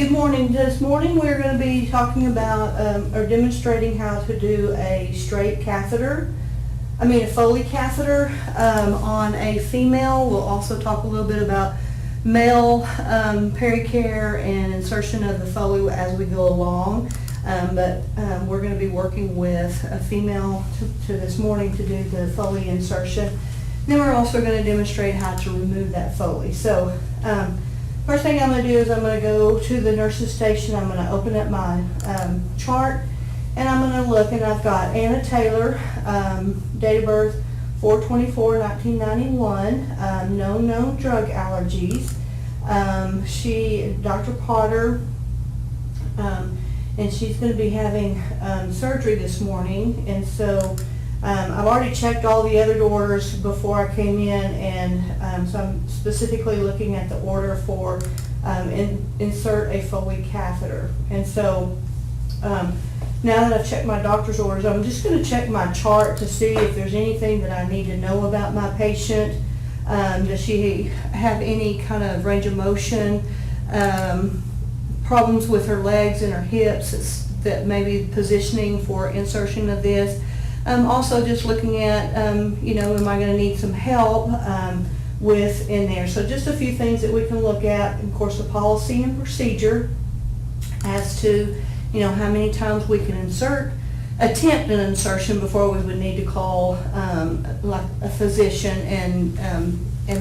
good morning. This morning we're going to be talking about or demonstrating how to do a a Foley catheter on a female. We'll also talk a little bit about male pericare and insertion of the Foley as we go along. But we're going to be working with a female to this morning to do the Foley insertion. Then we're also going to demonstrate how to remove that Foley. So first thing I'm going to do is I'm going to go to the nurse's station. I'm going to open up my chart and I'm going to look, and I've got Anna Taylor, date of birth 4/24/1991, no known drug allergies. Dr. Potter, and she's going to be having surgery this morning, and so I've already checked all the other orders before I came in, and so I'm specifically looking at the order for insert a Foley catheter. And so now that I've checked my doctor's orders, I'm just going to check my chart to see if there's anything that I need to know about my patient. Does she have any kind of range of motion, problems with her legs and her hips that may be positioning for insertion of this? Also just looking at, am I going to need some help with in there? So just a few things that we can look at, of course, the policy and procedure as to, how many times we can attempt an insertion before we would need to call like a physician and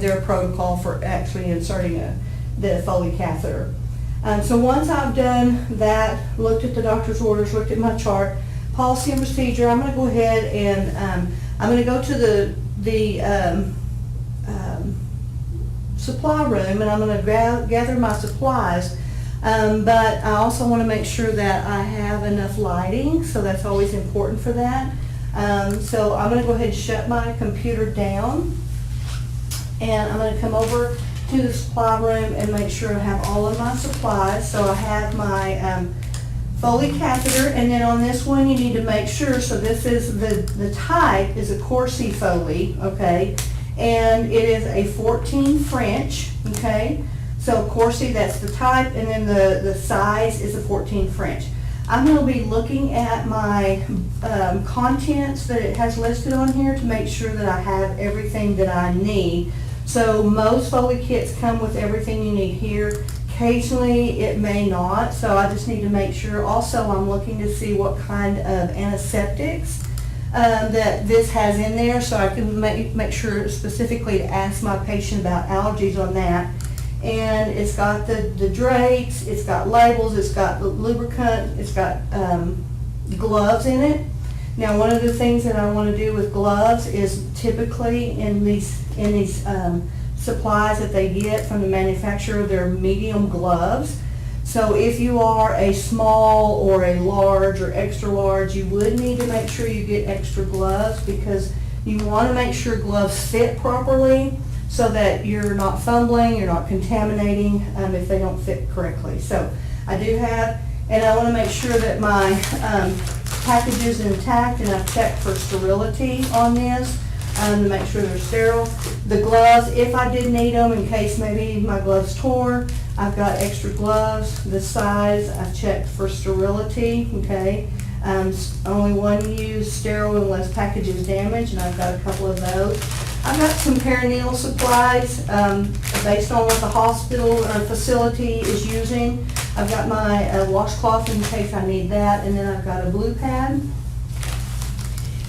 their protocol for actually inserting the Foley catheter. So once I've done that, looked at the doctor's orders, looked at my chart, policy and procedure, I'm going to go ahead and I'm going to go to the supply room, and I'm going to gather my supplies. But I also want to make sure that I have enough lighting, so that's always important for that. So I'm going to go ahead and shut my computer down, and I'm going to come over to the supply room and make sure I have all of my supplies. So I have my Foley catheter, and then on this one you need to make sure, so this is the type is a Corsi Foley, okay, and it is a 14 French, okay, so Corsi, that's the type, and then the size is a 14 French. I'm going to be looking at my contents that it has listed on here to make sure that I have everything that I need. So most Foley kits come with everything you need here. Occasionally it may not, so I just need to make sure. Also, I'm looking to see what kind of antiseptics that this has in there, so I can make sure specifically to ask my patient about allergies on that. And it's got the drapes, it's got labels, it's got lubricant, it's got gloves in it. Now, one of the things that I want to do with gloves is typically in these supplies that they get from the manufacturer, they're medium gloves. So if you are a small or a large or extra large, you would need to make sure you get extra gloves, because you want to make sure gloves fit properly so that you're not fumbling, you're not contaminating if they don't fit correctly. So I do have, and I want to make sure that my package is intact, and I've checked for sterility on this to make sure they're sterile. The gloves, if I did need them in case maybe my gloves tore, I've got extra gloves. The size, I've checked for sterility, okay. Only one use, sterile unless package is damaged, and I've got a couple of those. I've got some perineal supplies based on what the hospital or facility is using. I've got my washcloth in case I need that, and then I've got a blue pad.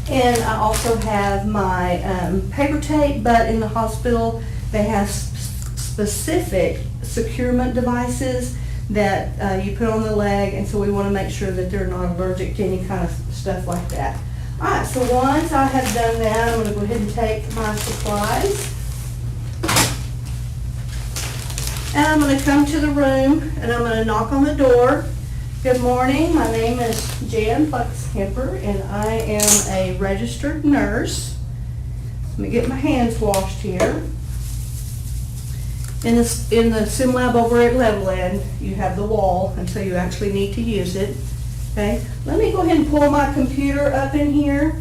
And I also have my paper tape, but in the hospital they have specific securement devices that you put on the leg, and so we want to make sure that they're not allergic to any kind of stuff like that. Alright, so once I have done that, I'm going to go ahead and take my supplies. And I'm going to come to the room, and I'm going to knock on the door. Good morning, my name is Jan Buckskemper, and I am a registered nurse. Let me get my hands washed here. In the sim lab over at Leveland, you have the wall until you actually need to use it. Okay, let me go ahead and pull my computer up in here.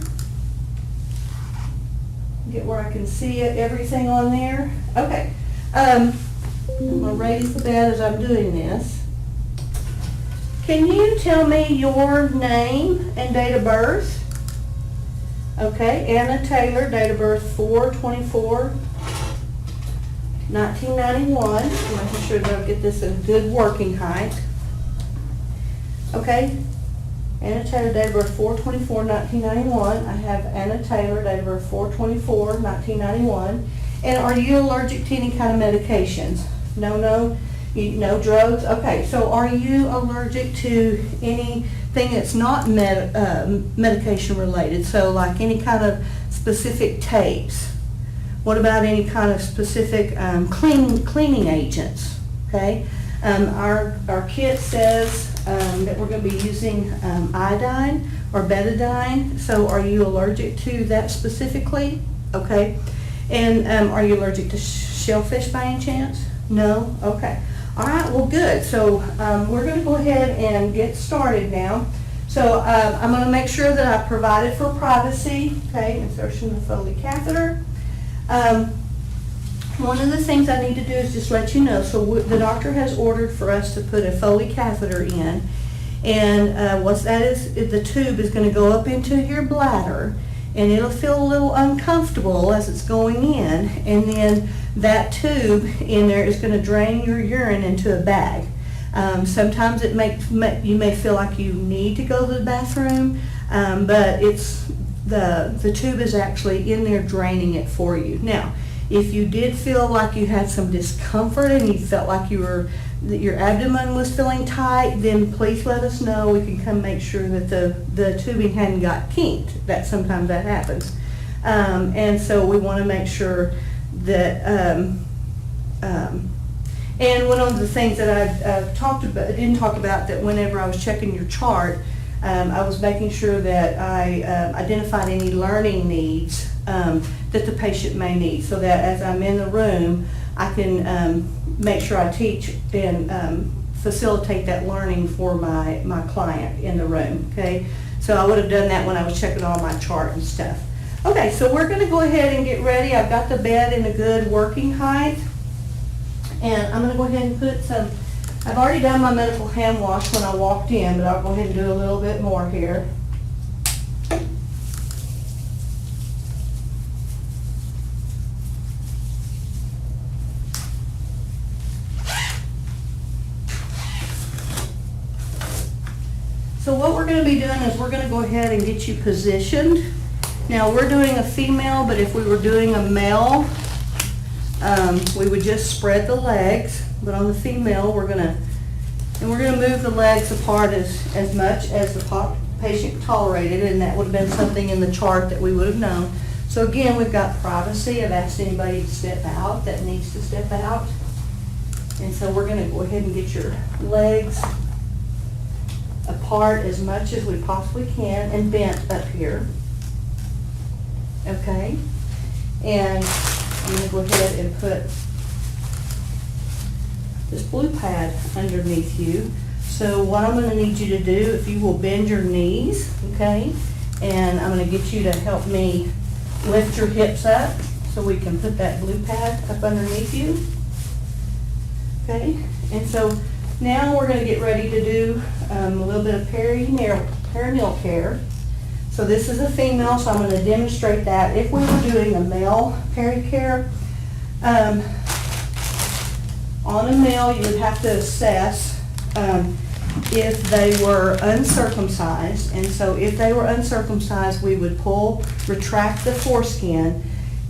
Get where I can see it, everything on there. Okay, I'm going to raise the bed as I'm doing this. Can you tell me your name and date of birth? Okay, Anna Taylor, date of birth 4/24/1991. Making sure that I'll get this in good working height. Okay, Anna Taylor, date of birth 4/24/1991. I have Anna Taylor, date of birth 4/24/1991. And are you allergic to any kind of medications? No, no drugs? Okay, so are you allergic to anything that's not medication related? So like any kind of specific tapes? What about any kind of specific cleaning agents? Okay, our kit says that we're going to be using iodine or betadine. So are you allergic to that specifically? Okay, and are you allergic to shellfish by any chance? No? Okay. All right, well, good. So we're going to go ahead and get started now. So I'm going to make sure that I provided for privacy. Okay, insertion of the Foley catheter. One of the things I need to do is just let you know, so the doctor has ordered for us to put a Foley catheter in, and what that is, the tube is going to go up into your bladder, and it'll feel a little uncomfortable as it's going in, and then that tube in there is going to drain your urine into a bag. Sometimes you may feel like you need to go to the bathroom, but the tube is actually in there draining it for you. Now, if you did feel like you had some discomfort and you felt like your abdomen was feeling tight, then please let us know. We can come make sure that the tubing hadn't got kinked. Sometimes that happens. And so we want to make sure that, and one of the things that I didn't talk about, that whenever I was checking your chart, I was making sure that I identified any learning needs that the patient may need, so that as I'm in the room, I can make sure I teach and facilitate that learning for my client in the room, okay? So I would have done that when I was checking all my chart and stuff. Okay, so we're going to go ahead and get ready. I've got the bed in a good working height, and I'm going to go ahead and put some, I've already done my medical hand wash when I walked in, but I'll go ahead and do a little bit more here. So what we're going to be doing is we're going to go ahead and get you positioned. Now we're doing a female, but if we were doing a male, we would just spread the legs. But on the female, we're going to move the legs apart as much as the patient tolerated, and that would have been something in the chart that we would have known. So again, we've got privacy. I've asked anybody to step out that needs to step out. And so we're going to go ahead and get your legs apart as much as we possibly can and bent up here. Okay, and I'm going to go ahead and put this blue pad underneath you. So what I'm going to need you to do, if you will bend your knees, okay, and I'm going to get you to help me lift your hips up so we can put that blue pad up underneath you. Okay, and so now we're going to get ready to do a little bit of perineal care. So this is a female, so I'm going to demonstrate that. If we were doing a male pericare, on a male you would have to assess if they were uncircumcised. And so if they were uncircumcised, we would retract the foreskin,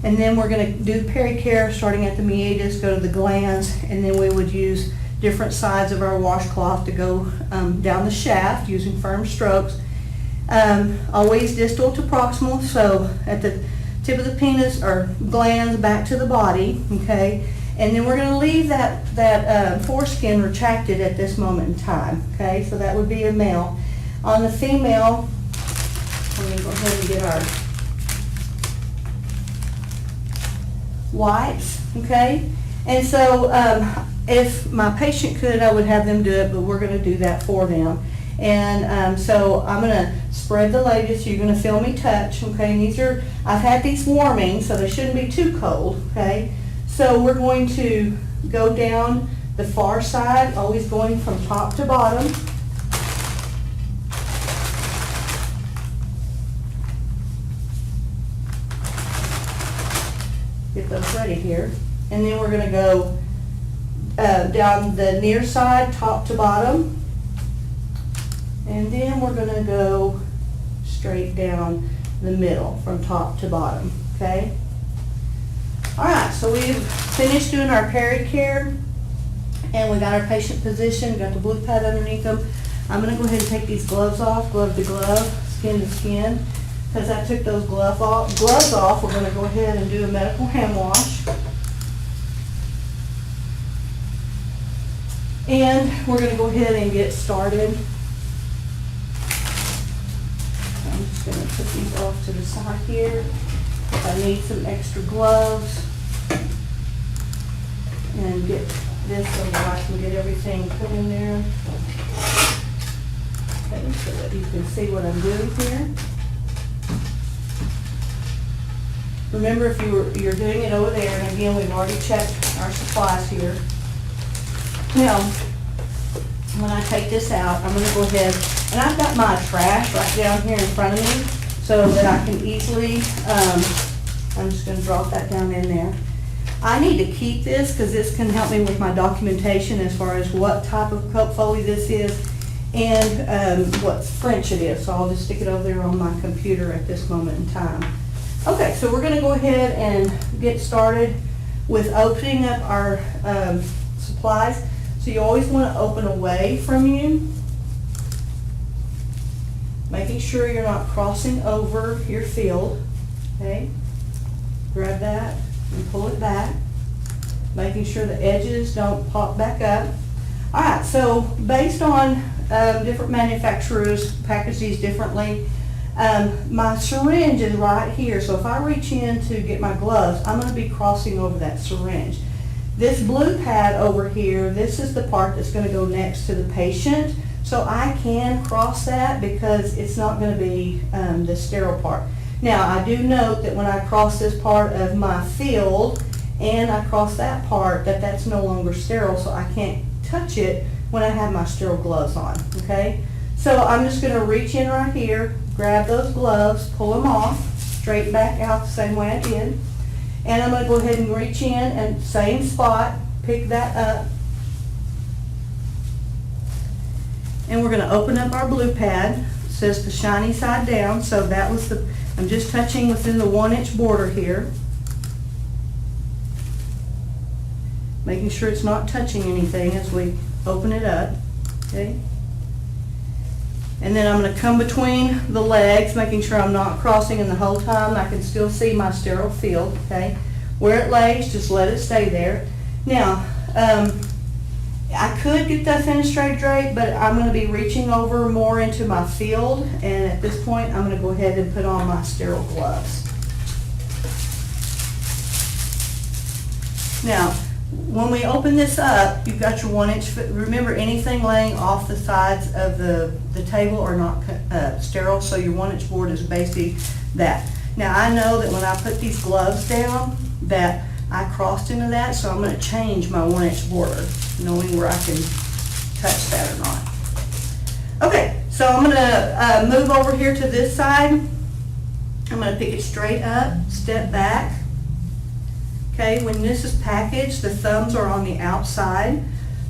and then we're going to do pericare starting at the meatus, go to the glands, and then we would use different sides of our washcloth to go down the shaft using firm strokes. Always distal to proximal, so at the tip of the penis or glands back to the body, okay? And then we're going to leave that foreskin retracted at this moment in time, okay? So that would be a male. On the female, we're going to go ahead and get our wipes, okay? And so if my patient could, I would have them do it, but we're going to do that for them. And so I'm going to spread the legs. You're going to feel me touch, okay? And I've had these warming, so they shouldn't be too cold, okay? So we're going to go down the far side, always going from top to bottom. get those ready here. And then we're gonna go down the near side, top to bottom. And then we're gonna go straight down the middle from top to bottom, okay? All right, so we've finished doing our pericare, and we got our patient position, got the blue pad underneath them. I'm gonna go ahead and take these gloves off, glove to glove, skin to skin. Because I took those gloves off, we're gonna go ahead and do a medical hand wash. And we're gonna go ahead and get started. I'm just gonna put these off to the side here. If I need some extra gloves, and get this so that I can get everything put in there. Okay, so that you can see what I'm doing here. Remember, if you're doing it over there, and again, we've already checked our supplies here. Now, when I take this out, I'm gonna go ahead, and I've got my trash right down here in front of me, so that I can easily, I'm just gonna drop that down in there. I need to keep this, because this can help me with my documentation as far as what type of Foley this is, and what French it is, so I'll just stick it over there on my computer at this moment in time. Okay, so we're gonna go ahead and get started with opening up our supplies. So you always wanna open away from you, making sure you're not crossing over your field, okay? Grab that and pull it back, making sure the edges don't pop back up. All right, so based on different manufacturers package these differently, my syringe is right here, so if I reach in to get my gloves, I'm going to be crossing over that syringe. This blue pad over here, this is the part that's going to go next to the patient, so I can cross that because it's not going to be the sterile part. Now, I do note that when I cross this part of my field and I cross that part, that's no longer sterile, so I can't touch it when I have my sterile gloves on, okay? So I'm just going to reach in right here, grab those gloves, pull them off, straight back out the same way I did. And I'm going to go ahead and reach in and same spot, pick that up. And we're going to open up our blue pad. It says the shiny side down, so that was the, I'm just touching within the 1-inch border here. Making sure it's not touching anything as we open it up, okay? And then I'm going to come between the legs, making sure I'm not crossing, and the whole time I can still see my sterile field, okay? Where it lays, just let it stay there. Now, I could get that fenestrated drape, but I'm going to be reaching over more into my field, and at this point I'm going to go ahead and put on my sterile gloves. Now, when we open this up, you've got your 1-inch, remember anything laying off the sides of the table are not sterile, so your 1-inch board is basically that. Now I know that when I put these gloves down that I crossed into that, so I'm going to change my 1-inch border, knowing where I can touch that or not. Okay, so I'm going to move over here to this side. I'm going to pick it straight up, step back. Okay, when this is packaged, the thumbs are on the outside.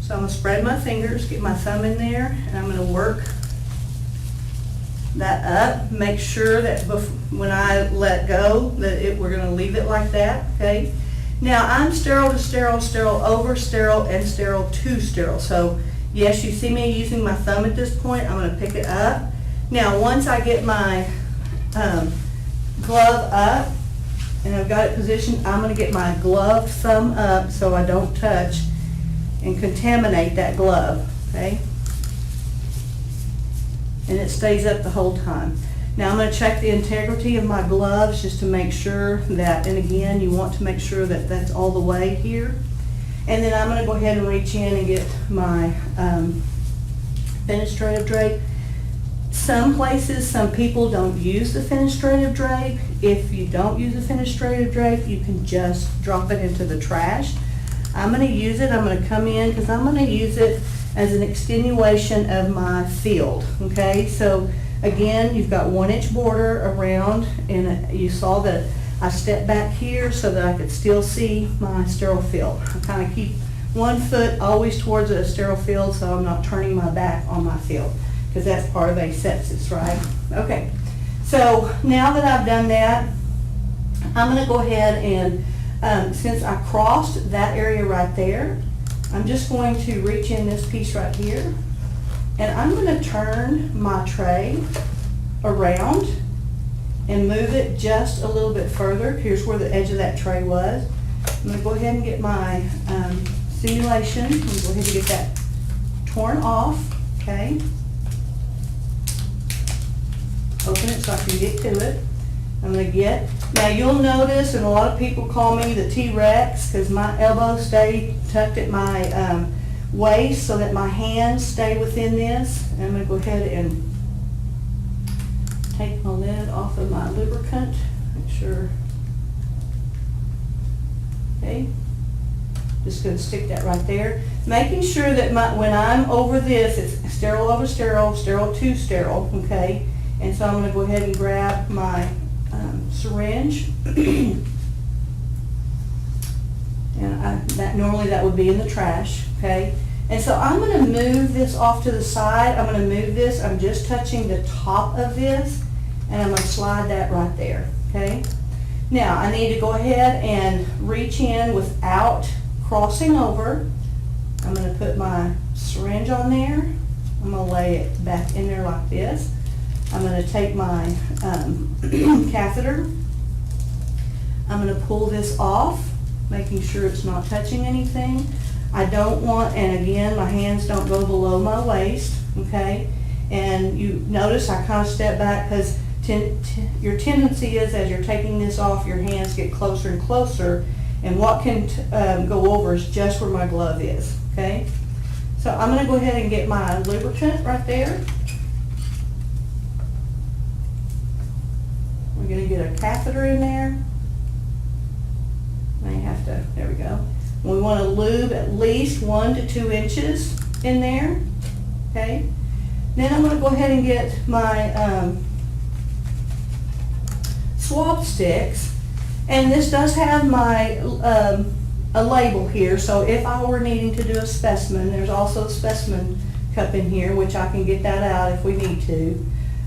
So I'm going to spread my fingers, get my thumb in there, and I'm going to work that up. Make sure that when I let go, that we're going to leave it like that, okay? Now I'm sterile to sterile, sterile over sterile, and sterile to sterile. So yes, you see me using my thumb at this point. I'm going to pick it up. Now once I get my glove up, and I've got it positioned, I'm going to get my gloved thumb up so I don't touch and contaminate that glove, okay? And it stays up the whole time. Now I'm going to check the integrity of my gloves just to make sure that, and again, you want to make sure that that's all the way here. And then I'm going to go ahead and reach in and get my fenestrative drape. Some places, some people don't use the fenestrative drape. If you don't use the fenestrative drape, you can just drop it into the trash. I'm going to use it. I'm going to come in because I'm going to use it as an extenuation of my field. Okay, so again, you've got 1-inch border around, and you saw that I step back here so that I could still see my sterile field. I kind of keep one foot always towards a sterile field so I'm not turning my back on my field, because that's part of asepsis, right? Okay, so now that I've done that, I'm going to go ahead and, since I crossed that area right there, I'm just going to reach in this piece right here, and I'm going to turn my tray around and move it just a little bit further. Here's where the edge of that tray was. I'm going to go ahead and get my simulation. I'm going to go ahead and get that torn off, okay? Open it so I can get to it. I'm going to get, now you'll notice, and a lot of people call me the T-Rex because my elbows stay tucked at my waist so that my hands stay within this. And I'm going to go ahead and take my lid off of my lubricant, make sure. Okay, just going to stick that right there. Making sure that when I'm over this, it's sterile over sterile, sterile to sterile, okay? And so I'm going to go ahead and grab my syringe. And normally that would be in the trash, okay? And so I'm going to move this off to the side. I'm going to move this. I'm just touching the top of this, and I'm going to slide that right there, okay? Now, I need to go ahead and reach in without crossing over. I'm going to put my syringe on there. I'm going to lay it back in there like this. I'm going to take my catheter. I'm going to pull this off, making sure it's not touching anything. I don't want, and again, my hands don't go below my waist, okay? And you notice I kind of step back because your tendency is, as you're taking this off, your hands get closer and closer, and what can go over is just where my glove is, okay? So I'm going to go ahead and get my lubricant right there. We're going to get a catheter in there. May have to, there we go. We want to lube at least 1 to 2 inches in there, okay? Then I'm going to go ahead and get my swab sticks, and this does have my a label here, so if I were needing to do a specimen, there's also a specimen cup in here, which I can get that out if we need to.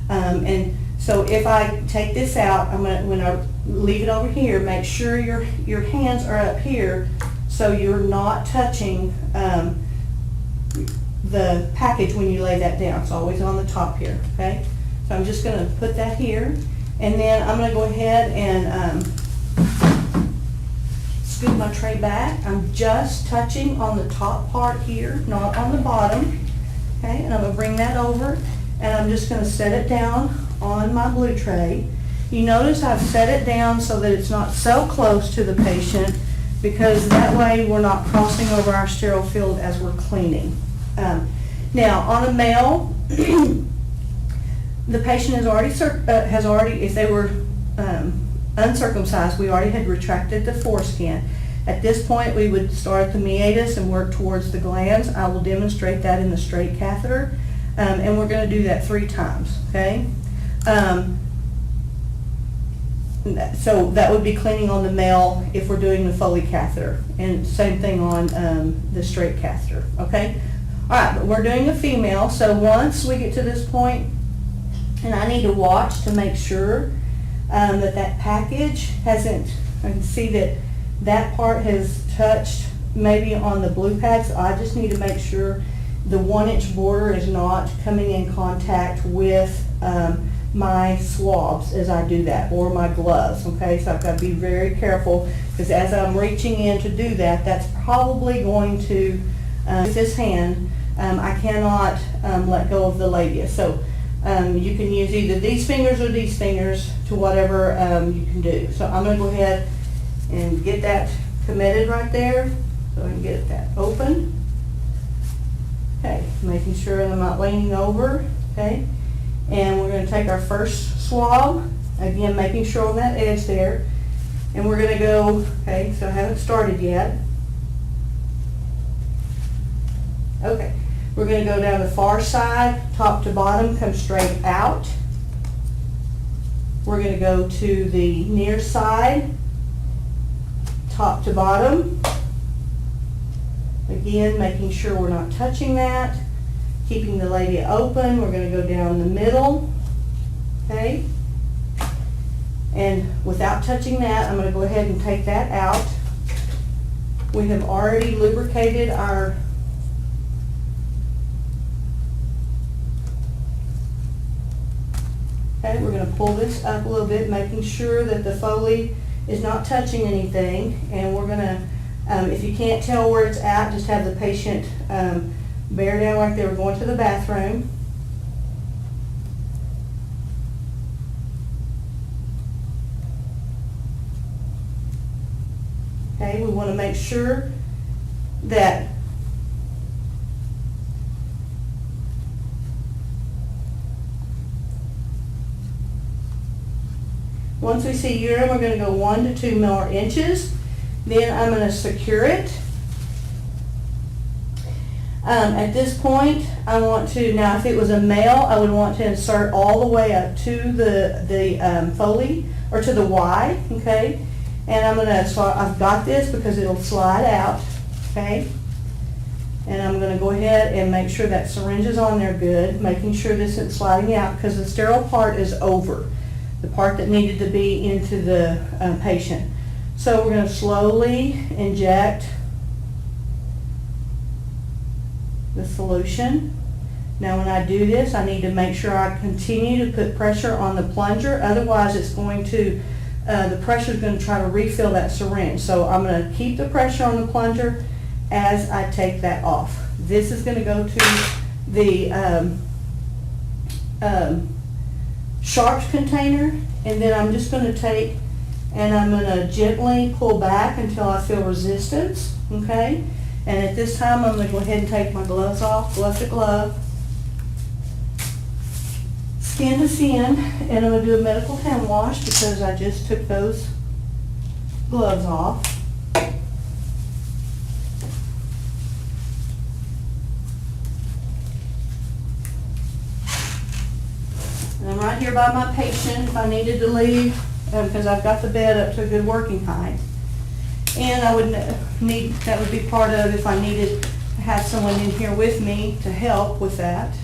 And so if I take this out, I'm going to, when I leave it over here, make sure your hands are up here so you're not touching the package when you lay that down. It's always on the top here, okay? So I'm just going to put that here, and then I'm going to go ahead and scoot my tray back. I'm just touching on the top part here, not on the bottom, okay? And I'm going to bring that over, and I'm just going to set it down on my blue tray. You notice I've set it down so that it's not so close to the patient, because that way we're not crossing over our sterile field as we're cleaning. Now, on a male, the patient has already, if they were uncircumcised, we already had retracted the foreskin. At this point, we would start at the meatus and work towards the glands. I will demonstrate that in the straight catheter, and we're going to do that 3 times, okay? So that would be cleaning on the male if we're doing the Foley catheter, and same thing on the straight catheter, okay? All right, but we're doing a female, so once we get to this point, and I need to watch to make sure that package hasn't, I can see that that part has touched maybe on the blue pad, so I just need to make sure the 1-inch border is not coming in contact with my swabs as I do that, or my gloves, okay? So I've got to be very careful, because as I'm reaching in to do that, that's probably going to, with this hand, I cannot let go of the labia. So you can use either these fingers or these fingers to whatever you can do. So I'm going to go ahead and get that committed right there, so I can get that open. Okay, making sure that I'm not leaning over, okay? And we're going to take our first swab, again making sure on that edge there, and we're going to go, okay, so I haven't started yet. Okay, we're going to go down the far side, top to bottom, come straight out. We're going to go to the near side, top to bottom. Again, making sure we're not touching that. Keeping the labia open. We're going to go down the middle. Okay? And without touching that, I'm going to go ahead and take that out. We have already lubricated our okay, we're going to pull this up a little bit, making sure that the Foley is not touching anything. And we're going to, if you can't tell where it's at, just have the patient bear down like they were going to the bathroom. Okay, we want to make sure that once we see urine, we're going to go 1 to 2 more inches. Then I'm going to secure it. At this point, I want to, now if it was a male, I would want to insert all the way up to the Foley, or to the Y, okay? And I'm going to, so I've got this because it'll slide out, okay? And I'm going to go ahead and make sure that syringe is on there good, making sure this isn't sliding out because the sterile part is over, the part that needed to be into the patient. So we're going to slowly inject the solution. Now when I do this, I need to make sure I continue to put pressure on the plunger, otherwise it's going to the pressure is going to try to refill that syringe. So I'm going to keep the pressure on the plunger as I take that off. This is going to go to the sharps container, and then I'm just going to take and I'm going to gently pull back until I feel resistance, okay? And at this time I'm going to go ahead and take my gloves off, glove to glove, skin to skin, and I'm going to do a medical hand wash because I just took those gloves off. And I'm right here by my patient if I needed to leave because I've got the bed up to a good working height. And I would need, that would be part of if I needed to have someone in here with me to help with that.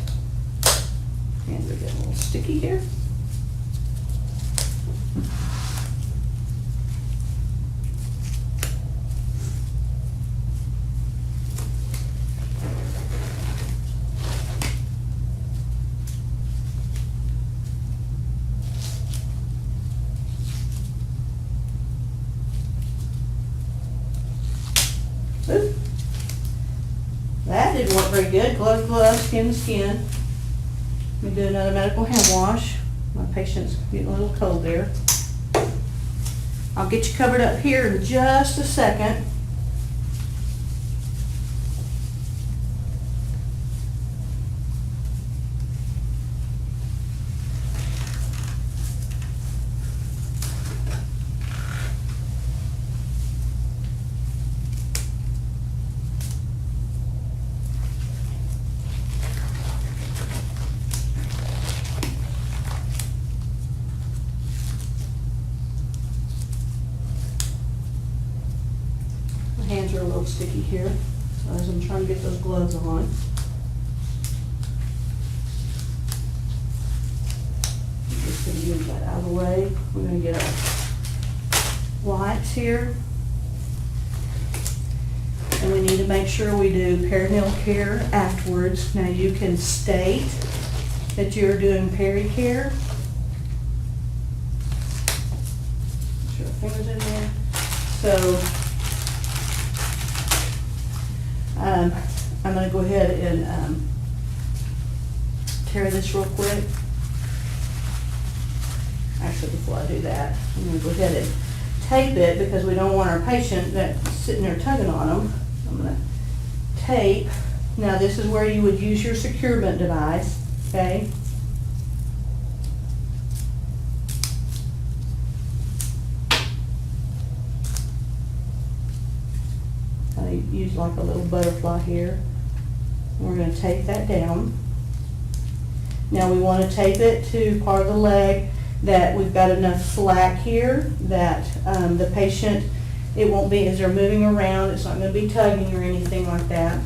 Hands are getting a little sticky here. Ooh. That didn't work very good. Glove to glove, skin to skin. Let me do another medical hand wash. My patient's getting a little cold there. I'll get you covered up here in just a second. Hands are a little sticky here, so as I'm trying to get those gloves on. I'm just going to move that out of the way. We're going to get our wipes here. And we need to make sure we do peritoneal care afterwards. Now you can state that you're doing peri-care. Make sure our fingers in there. So I'm going to go ahead and tear this real quick. Actually, before I do that, I'm going to go ahead and tape it because we don't want our patient that's sitting there tugging on them. I'm going to tape. Now this is where you would use your securement device, okay? I use like a little butterfly here. We're going to tape that down. Now we want to tape it to part of the leg that we've got enough slack here, that the patient, it won't be, as they're moving around, it's not going to be tugging or anything like that.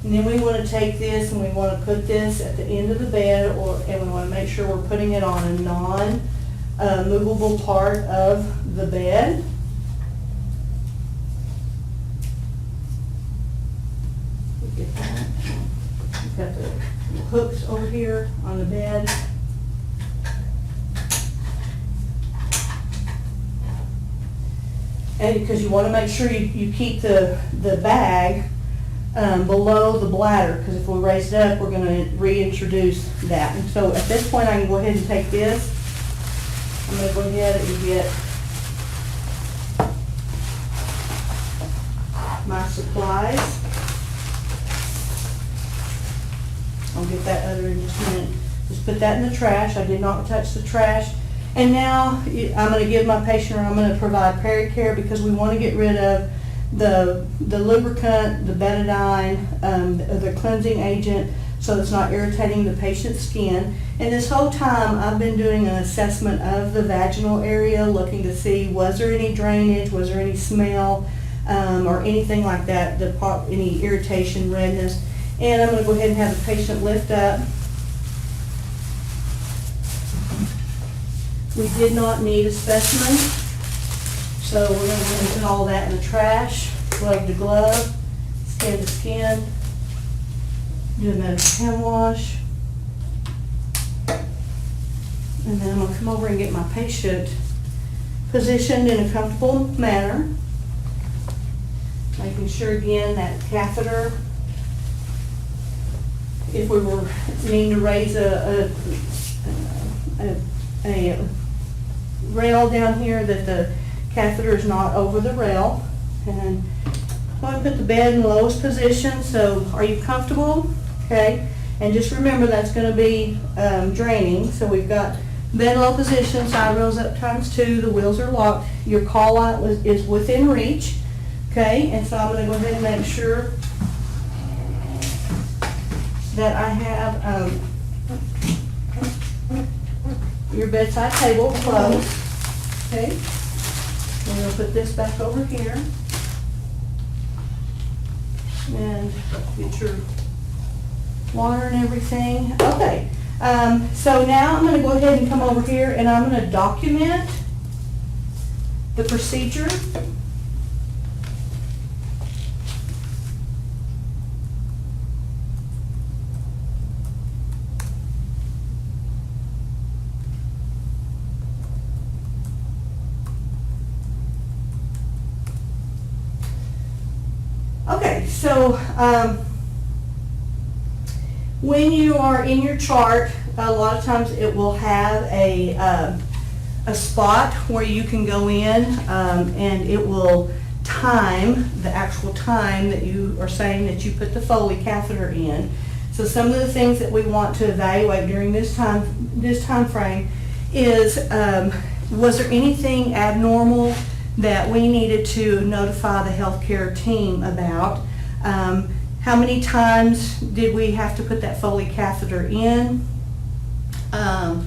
And then we want to take this and we want to put this at the end of the bed, and we want to make sure we're putting it on a non-movable part of the bed. Get that. We've got the hooks over here on the bed. And because you want to make sure you keep the bag below the bladder, because if we raise it up, we're going to reintroduce that. And so at this point, I can go ahead and take this. I'm going to go ahead and get my supplies. I'll get that other in just a minute. Just put that in the trash. I did not touch the trash. And now I'm going to give my patient, or I'm going to provide pericare, because we want to get rid of the lubricant, the betadine, the cleansing agent, so it's not irritating the patient's skin. And this whole time I've been doing an assessment of the vaginal area, looking to see was there any drainage, was there any smell, or anything like that, any irritation, redness. And I'm going to go ahead and have the patient lift up. We did not need a specimen, so we're going to go ahead and put all that in the trash, glove to glove, skin to skin, do a medical hand wash. And then I'm going to come over and get my patient positioned in a comfortable manner, making sure again that catheter, if we were needing to raise a rail down here, that the catheter is not over the rail. And I'm going to put the bed in the lowest position. So are you comfortable? Okay. And just remember that's going to be draining. So we've got bed low position, side rails up ×2, the wheels are locked. Your call light is within reach. Okay. And so I'm going to go ahead and make sure that I have your bedside table closed. Okay. We're going to put this back over here. And get your water and everything. Okay. So now I'm going to go ahead and come over here and I'm going to document the procedure. Okay, so when you are in your chart, a lot of times it will have a spot where you can go in and it will time the actual time that you are saying that you put the Foley catheter in. So some of the things that we want to evaluate during this time frame is, was there anything abnormal that we needed to notify the healthcare team about? How many times did we have to put that Foley catheter in? A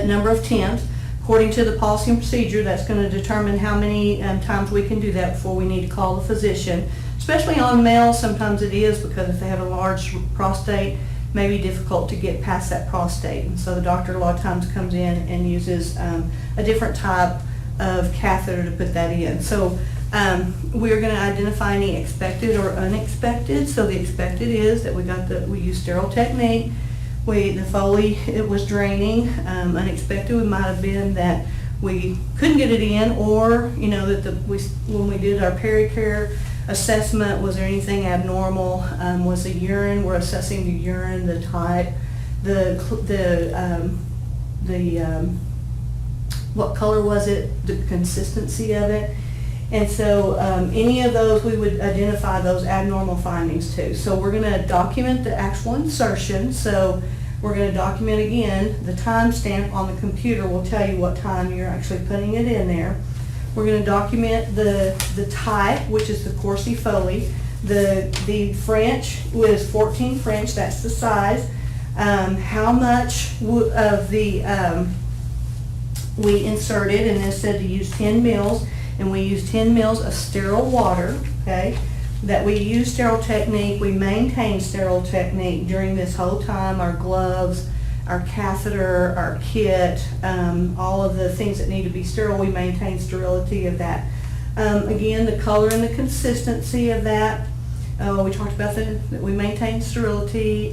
number of attempts. According to the policy and procedure, that's going to determine how many times we can do that before we need to call the physician. Especially on males, sometimes it is, because if they have a large prostate, it may be difficult to get past that prostate. And so the doctor a lot of times comes in and uses a different type of catheter to put that in. So we're going to identify any expected or unexpected. So the expected is that we use sterile technique. The Foley, it was draining. Unexpected might have been that we couldn't get it in, or that when we did our pericare assessment, was there anything abnormal? Was the urine? We're assessing the urine, the type, what color was it, the consistency of it. And so any of those, we would identify those abnormal findings too. So we're going to document the actual insertion. So we're going to document again, the timestamp on the computer will tell you what time you're actually putting it in there. We're going to document the type, which is the Corsi Foley. The French was 14 French, that's the size. how much of the we inserted, and it said to use 10 mils, and we used 10 mils of sterile water, okay? That we use sterile technique, we maintain sterile technique during this whole time, our gloves, our catheter, our kit, all of the things that need to be sterile, we maintain sterility of that. Again, the color and the consistency of that, we talked about that we maintain sterility,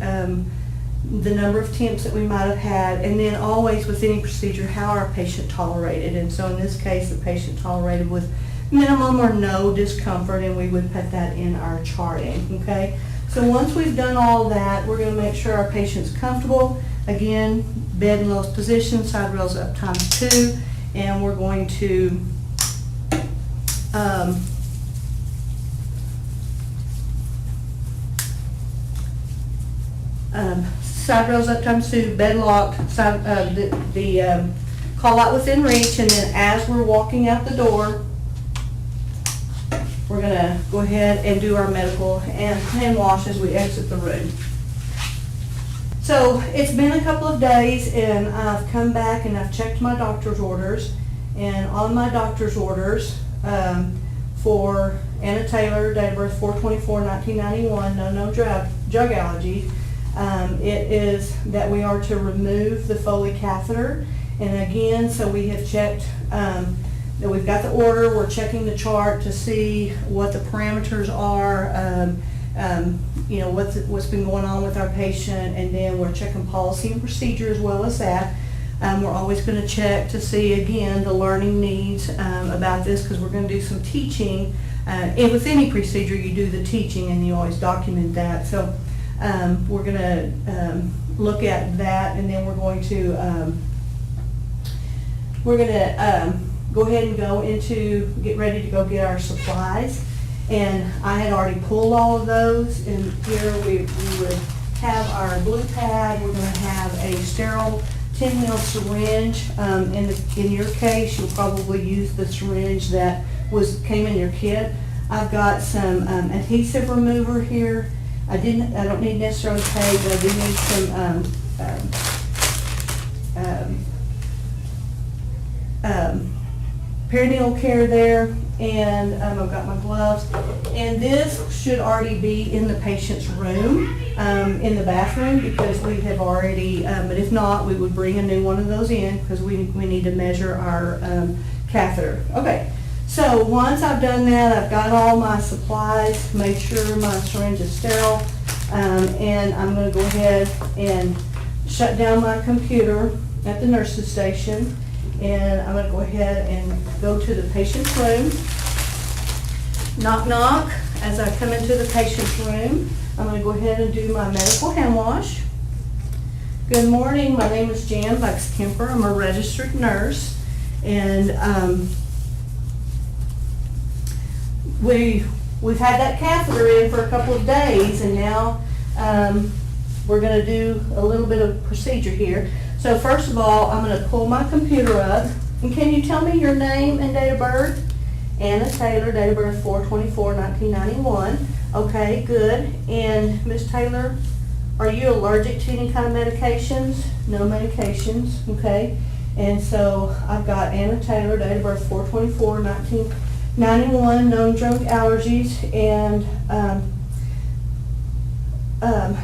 the number of temps that we might have had, and then always with any procedure, how our patient tolerated. And so in this case, the patient tolerated with minimum or no discomfort, and we would put that in our charting, okay? So once we've done all that, we're going to make sure our patient's comfortable. Again, bed in lowest position, side rails up ×2, and we're going to side rails up ×2, bed locked, call out within reach, and then as we're walking out the door, we're going to go ahead and do our medical and hand wash as we exit the room. So it's been a couple of days, and I've come back and I've checked my doctor's orders, and on my doctor's orders for Anna Taylor, date of birth 4/24/1991, no drug allergies. It is that we are to remove the Foley catheter, and again, so we have checked that we've got the order, we're checking the chart to see what the parameters are, you know, what's been going on with our patient, and then we're checking policy and procedure as well as that. We're always going to check to see, again, the learning needs about this, because we're going to do some teaching. And with any procedure, you do the teaching and you always document that. So we're going to look at that, and then we're going to go ahead and get ready to go get our supplies. And I had already pulled all of those, and here we would have our blue pad. We're going to have a sterile 10 mil syringe. In your case, you'll probably use the syringe that came in your kit. I've got some adhesive remover here. I don't need necessarily tape, but I do need some perinatal care there, and I've got my gloves. And this should already be in the patient's room, in the bathroom, because we have already, but if not, we would bring a new one of those in, because we need to measure our catheter. Okay, so once I've done that, I've got all my supplies, made sure my syringe is sterile, and I'm going to go ahead and shut down my computer at the nurse's station. And I'm going to go ahead and go to the patient's room. Knock, knock. As I come into the patient's room, I'm going to go ahead and do my medical hand wash. Good morning. My name is Jan Bucks-Kemper. I'm a registered nurse. And we've had that catheter in for a couple of days, and now we're going to do a little bit of procedure here. So first of all, I'm going to pull my computer up. And can you tell me your name and date of birth? Anna Taylor, date of birth 4/24/1991. Okay, good. And Ms. Taylor, are you allergic to any kind of medications? No medications, okay. And so I've got Anna Taylor, date of birth 4/24/1991, known drug allergies, and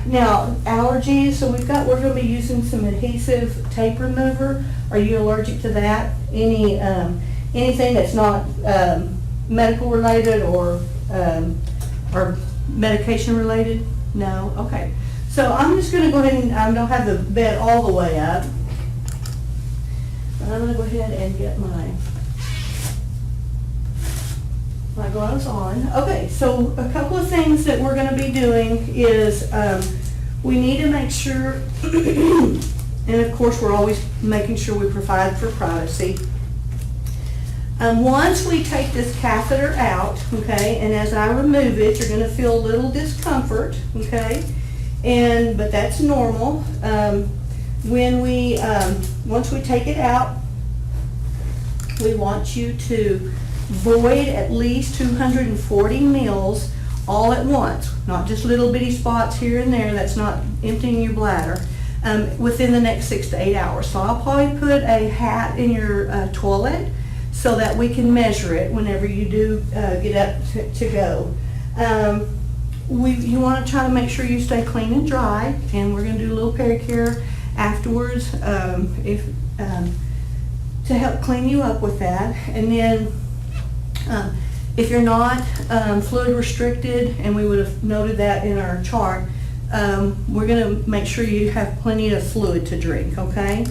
now allergies. So we're going to be using some adhesive tape remover. Are you allergic to that? Anything that's not medical related or medication related? No. Okay. So I'm just going to go ahead and I don't have the bed all the way up. But I'm going to go ahead and get my gloves on. Okay, so a couple of things that we're going to be doing is we need to make sure, and of course we're always making sure we provide for privacy. Once we take this catheter out, okay, and as I remove it, you're going to feel a little discomfort, okay, but that's normal. Once we take it out, we want you to void at least 240 mils all at once, not just little bitty spots here and there. That's not emptying your bladder. within the next 6 to 8 hours. So I'll probably put a hat in your toilet so that we can measure it whenever you do get up to go. You want to try to make sure you stay clean and dry, and we're going to do a little pericare afterwards to help clean you up with that. And then if you're not fluid restricted, and we would have noted that in our chart, we're going to make sure you have plenty of fluid to drink, okay?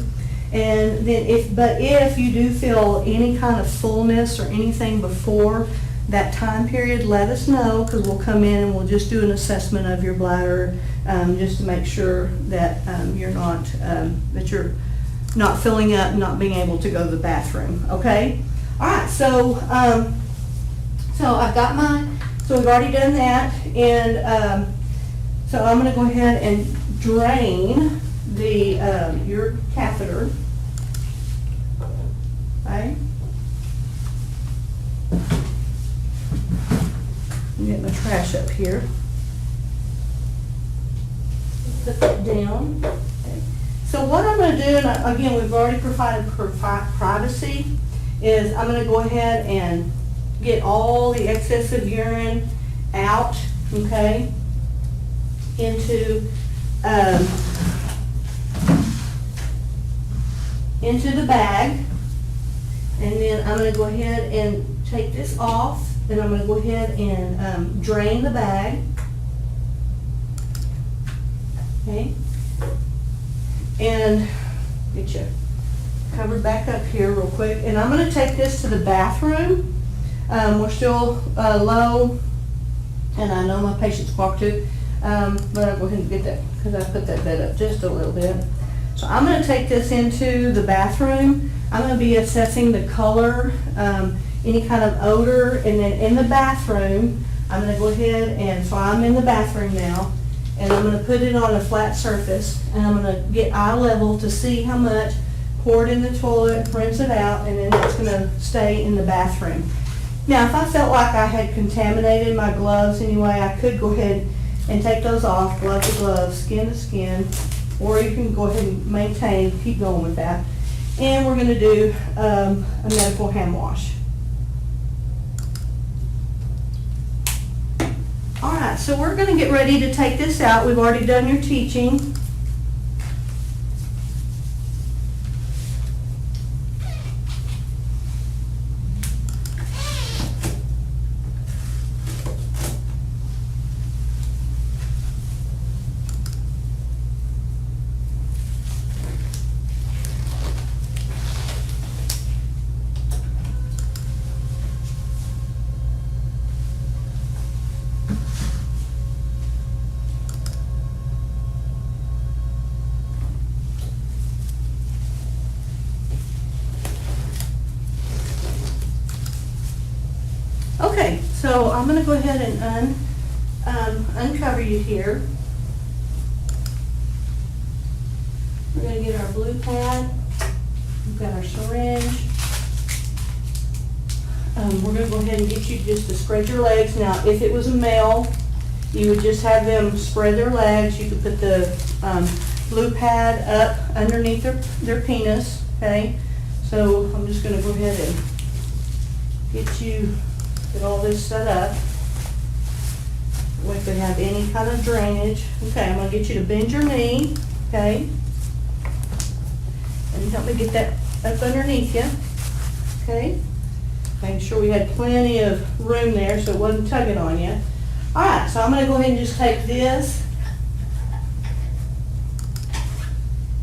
And then if you do feel any kind of fullness or anything before that time period, let us know, because we'll come in and we'll just do an assessment of your bladder, just to make sure that you're not filling up and not being able to go to the bathroom. Okay. All right. So I've got so we've already done that, and so I'm going to go ahead and drain your catheter. Okay. Get my trash up here. Put that down. Okay. So what I'm going to do, and again, we've already provided privacy, is I'm going to go ahead and get all the excessive urine out, okay, into the bag. And then I'm going to go ahead and take this off. Then I'm going to go ahead and drain the bag. Okay. And get you covered back up here real quick. And I'm going to take this to the bathroom. We're still low, and I know my patient's cooperative, but I'll go ahead and get that because I put that bed up just a little bit. So I'm going to take this into the bathroom. I'm going to be assessing the color, any kind of odor, and then in the bathroom, I'm going to go ahead and, so I'm in the bathroom now, and I'm going to put it on a flat surface, and I'm going to get eye level to see how much, pour it in the toilet, rinse it out, and then it's going to stay in the bathroom. Now, if I felt like I had contaminated my gloves anyway, I could go ahead and take those off, glove to glove, skin to skin, or you can go ahead and keep going with that. And we're going to do a medical hand wash. All right, so we're going to get ready to take this out. We've already done your teaching. Okay, so I'm going to go ahead and uncover you here. We're going to get our blue pad. We've got our syringe. We're going to go ahead and get you just to spread your legs. Now, if it was a male, you would just have them spread their legs. You could put the blue pad up underneath their penis, okay? So I'm just going to go ahead and get all this set up. We could have any kind of drainage. Okay, I'm going to get you to bend your knee, okay? And help me get that up underneath you, okay? Making sure we had plenty of room there so it wasn't tugging on you. All right, so I'm going to go ahead and just take this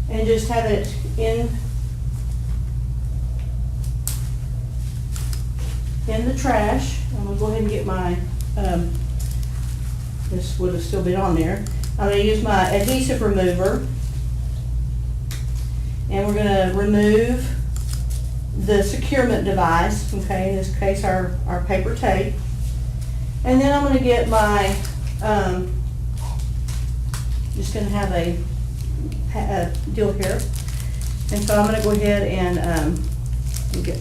and just have it in the trash. I'm going to go ahead and get my, this would have still been on there. I'm going to use my adhesive remover, and we're going to remove the securement device, okay, in this case our paper tape. And then I'm going to get my, just going to have a deal here. And so I'm going to go ahead and get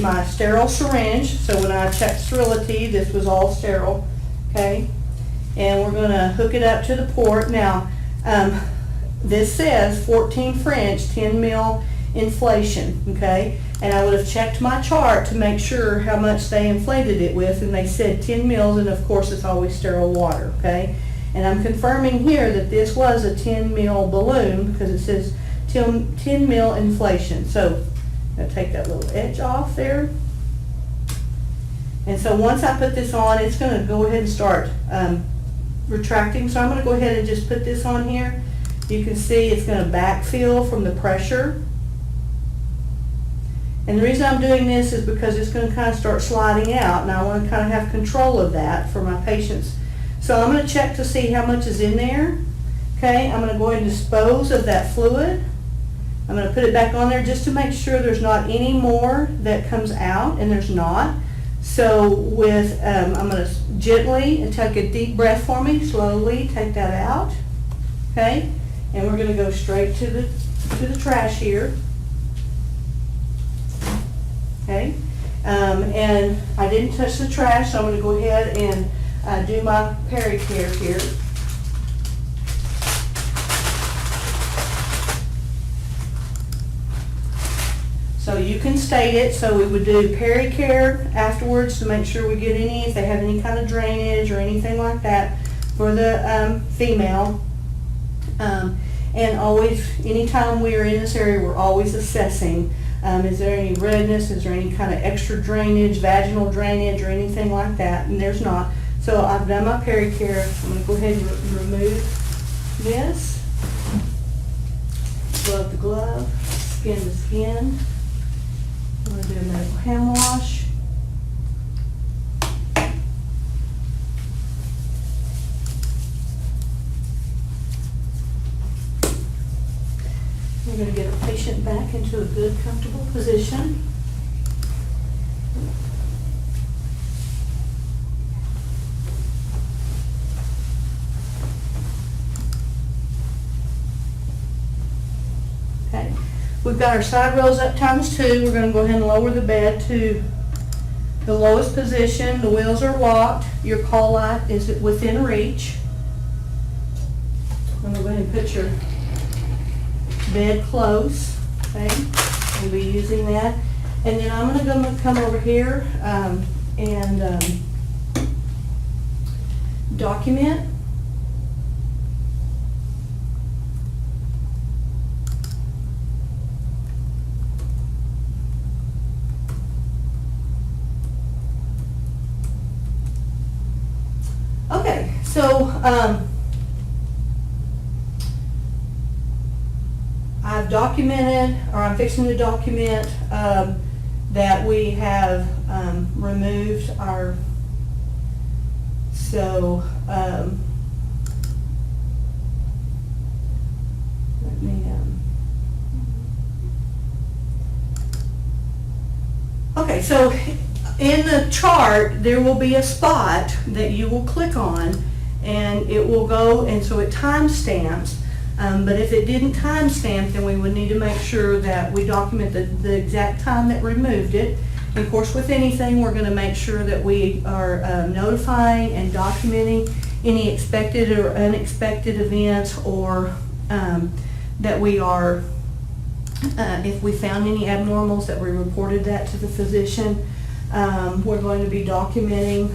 my sterile syringe. So when I checked sterility, this was all sterile, okay? and we're going to hook it up to the port. Now, this says 14 French, 10 mil inflation, okay? And I would have checked my chart to make sure how much they inflated it with, and they said 10 mils, and of course it's always sterile water, okay? And I'm confirming here that this was a 10 mil balloon because it says 10 mil inflation. So I'm going to take that little edge off there. And so once I put this on, it's going to go ahead and start retracting. So I'm going to go ahead and just put this on here. You can see it's going to backfill from the pressure. And the reason I'm doing this is because it's going to kind of start sliding out, and I want to kind of have control of that for my patients. So I'm going to check to see how much is in there. Okay, I'm going to go ahead and dispose of that fluid. I'm going to put it back on there just to make sure there's not any more that comes out, and there's not. So with, I'm going to gently and take a deep breath for me, slowly take that out. Okay, and we're going to go straight to the trash here. Okay, and I didn't touch the trash, so I'm going to go ahead and do my pericare here. So you can state it, so we would do pericare afterwards to make sure we get any, if they have any kind of drainage or anything like that for the female. And always, anytime we are in this area, we're always assessing. Is there any redness? Is there any kind of extra drainage, vaginal drainage, or anything like that? And there's not. So I've done my pericare. I'm going to go ahead and remove this. Glove to glove, skin to skin. I'm going to do a medical hand wash. We're going to get a patient back into a good, comfortable position. Okay, we've got our side rails up ×2. We're going to go ahead and lower the bed to the lowest position. The wheels are locked. Your call light is within reach. I'm going to go ahead and put your bed close. Okay, we'll be using that. And then I'm going to come over here and document. Okay, so I've documented, or I'm fixing to document, that we have removed our, so let me, okay, so in the chart there will be a spot that you will click on, and it will go, and so it timestamps. But if it didn't timestamp, then we would need to make sure that we document the exact time that removed it. And of course, with anything, we're going to make sure that we are notifying and documenting any expected or unexpected events, or that we are, if we found any abnormals, that we reported that to the physician. We're going to be documenting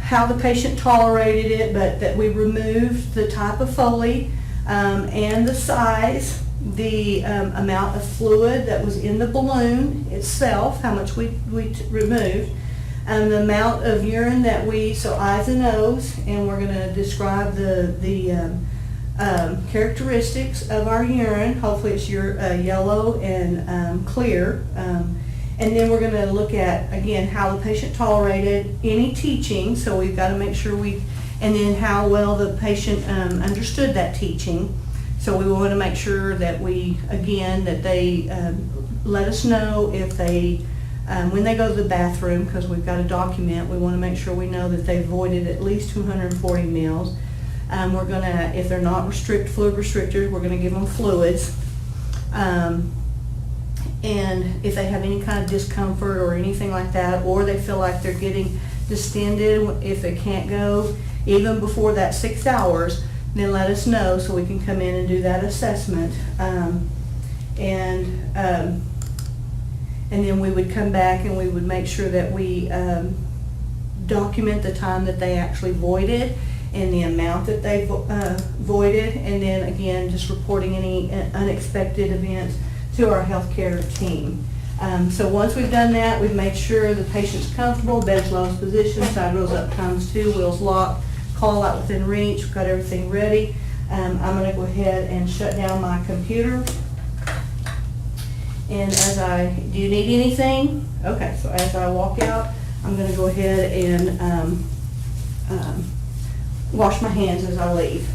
how the patient tolerated it, but that we removed the type of Foley and the size, the amount of fluid that was in the balloon itself, how much we removed, and the amount of urine that we, so eyes and nose, and we're going to describe the characteristics of our urine. Hopefully it's yellow and clear. And then we're going to look at, again, how the patient tolerated any teaching, so we've got to make sure and then how well the patient understood that teaching. So we want to make sure that that they let us know if they, when they go to the bathroom, because we've got to document, we want to make sure we know that they avoided at least 240 mils. We're going to, if they're not fluid restricted, we're going to give them fluids. And if they have any kind of discomfort or anything like that, or they feel like they're getting distended, if they can't go even before that 6 hours, then let us know so we can come in and do that assessment. And then we would come back and we would make sure that we document the time that they actually voided and the amount that they voided, and then again, just reporting any unexpected events to our healthcare team. So once we've done that, we've made sure the patient's comfortable, bed's lowest position, side rails up ×2, wheels locked, call out within reach, we've got everything ready. I'm going to go ahead and shut down my computer. And do you need anything? Okay, so as I walk out, I'm going to go ahead and wash my hands as I leave.